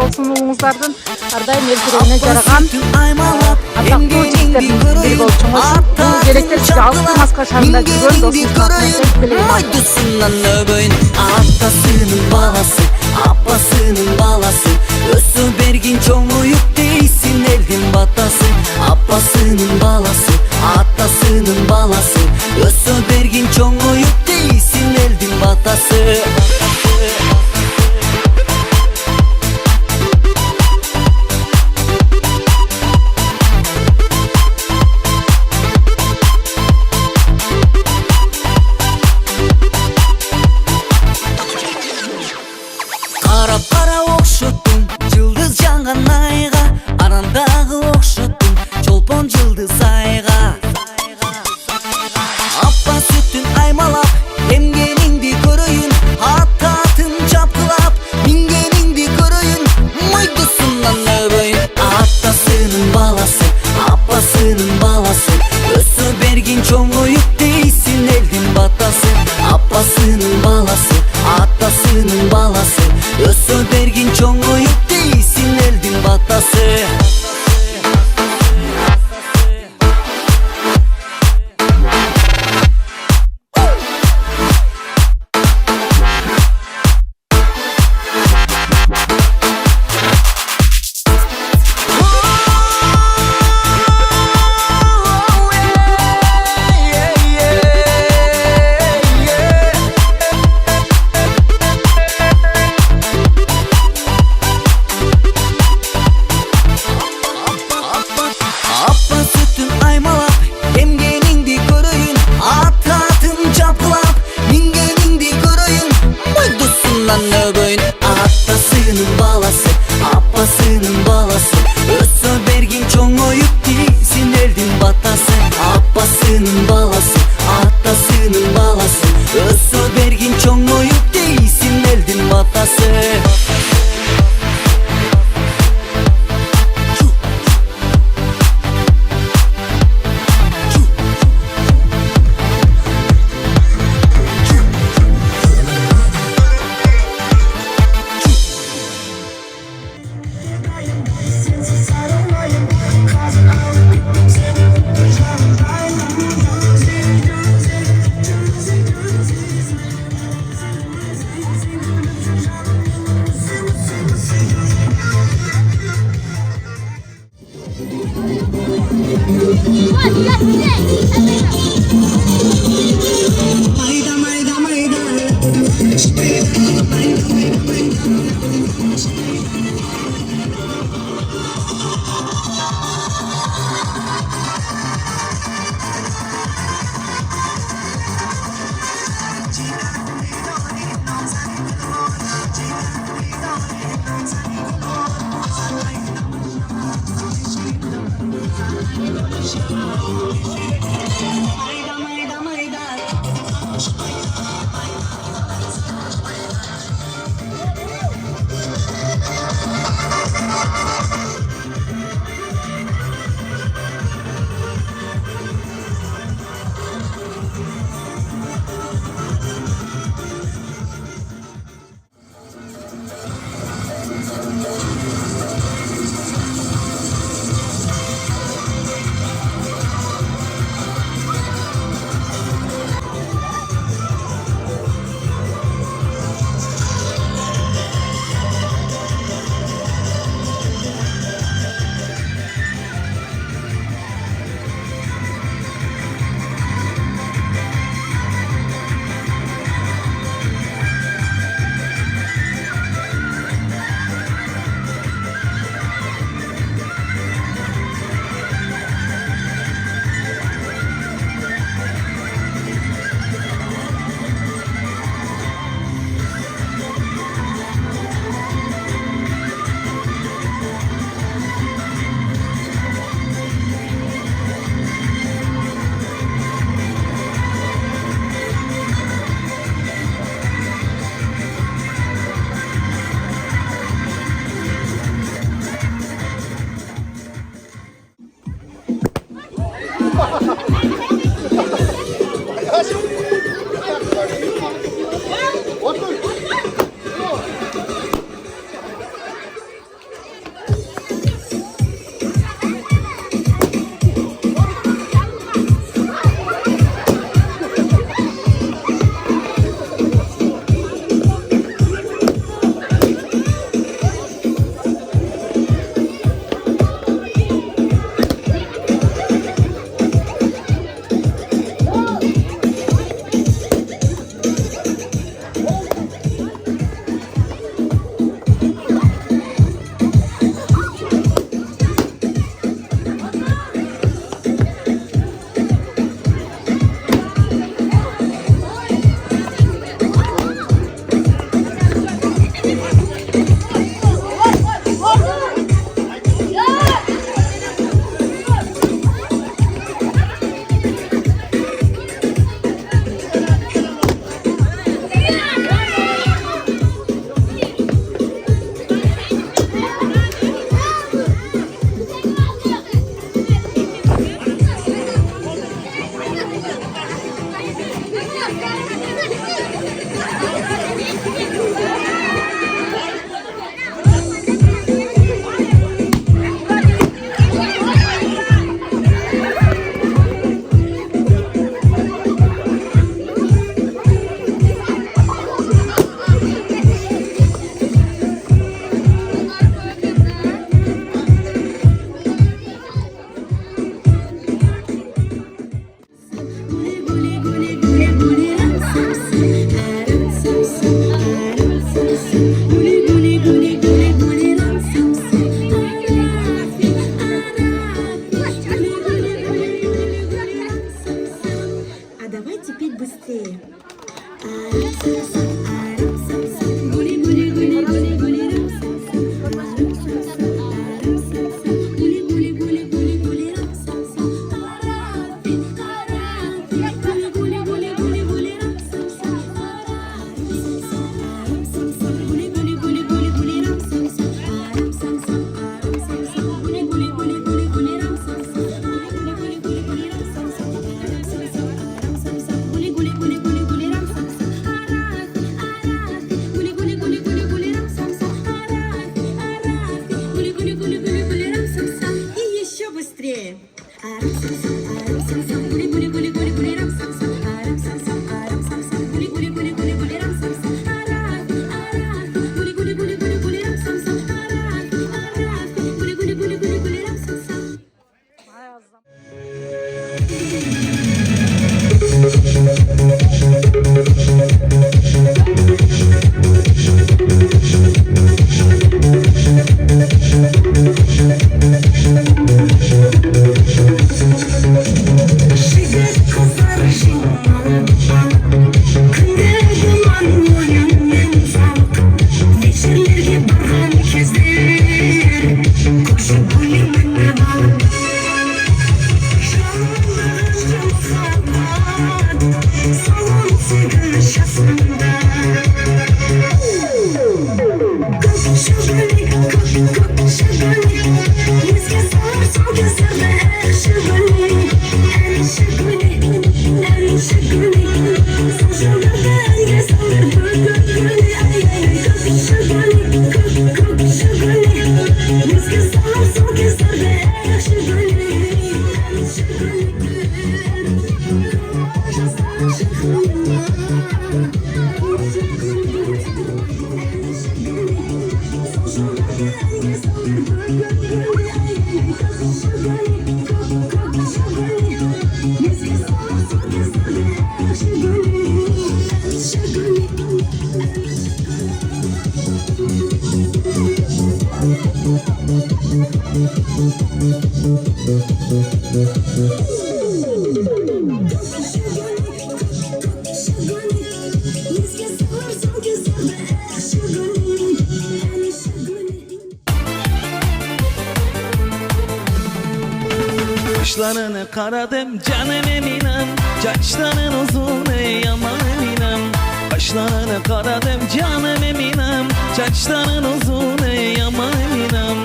болсун уулуңуздардын ар дайым эл тирегине жараган атактуу жигиттердин бири болуп чоңойсун. Бул желектер сизге алтын маска шарында жүргөн досуңуздун Атасының баласы, апасының баласы, өсө берген чоңоюп дейсин элдин батасы. Апасының баласы, атасының баласы, өсө берген чоңоюп дейсин элдин батасы. Кара окшоттум жылдыз жаңган айга, арандагы окшоттум чолпон жылдыз айга. А давайте петь быстрее. Гули, гули, гули, гули, гули, гули, гули, гули, гули, гули, и еще быстрее. Kaşlarını karadım canım eminem, saçların uzun ey aman eminem. Kaşlarını karadım canım eminem, saçların uzun ey aman eminem.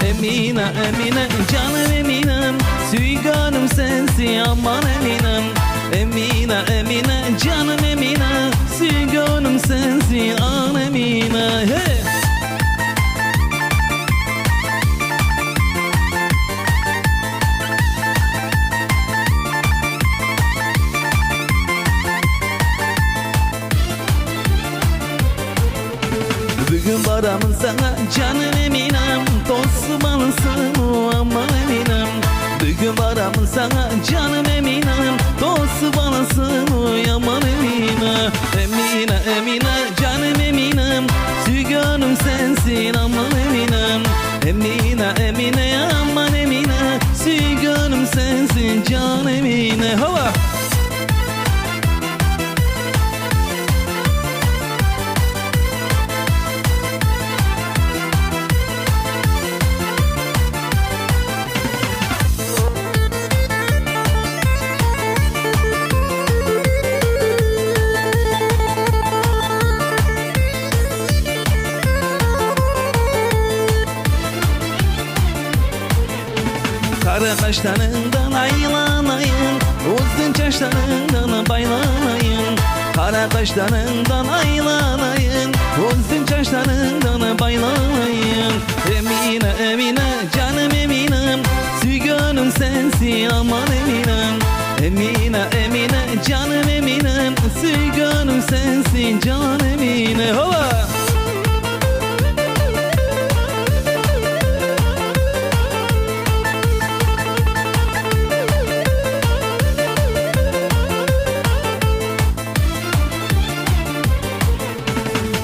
Emine Emine canım eminem, süyganım sensin aman eminem. Emine Emine canım emine, süyganım sensin an emine. Hey! Bugün varamın sana canım eminem, dost balısın o aman eminem. Bugün varamın sana canım eminem, dost balısın o aman emine. Emine Emine canım eminem, sügönüm sensin aman eminem. Emine Emine aman emine, sügönüm sensin can emine. Hava! Kara kaşlarından aylanayım, uzun çaşlarından baylanayım. Kara kaşlarından aylanayım, uzun çaşlarından baylanayım. Emine Emine canım eminem, sügönüm sensin aman eminem. Emine Emine canım eminem, sügönüm sensin can emine. Hova!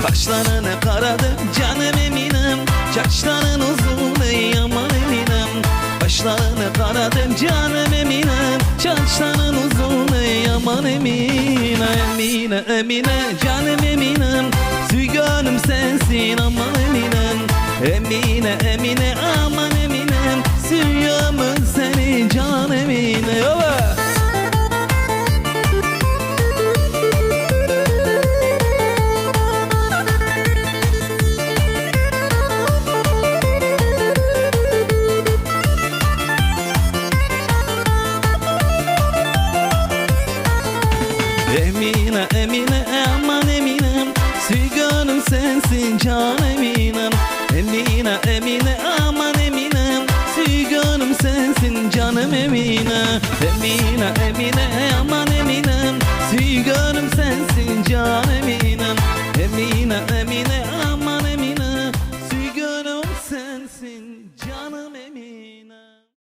Kaşlarını karadım canım eminem, saçların uzun ey aman eminem. Kaşlarını karadım canım eminem, saçların uzun ey aman aman Emine Emine Emine canım Eminem Sügönüm sensin aman Eminem Emine Emine aman Eminem Sügönüm seni can Emine Yola Emine Emine aman Eminem Sügönüm sensin can Eminem Emine Emine aman Eminem Sügönüm sensin canım Emine Emine Emine aman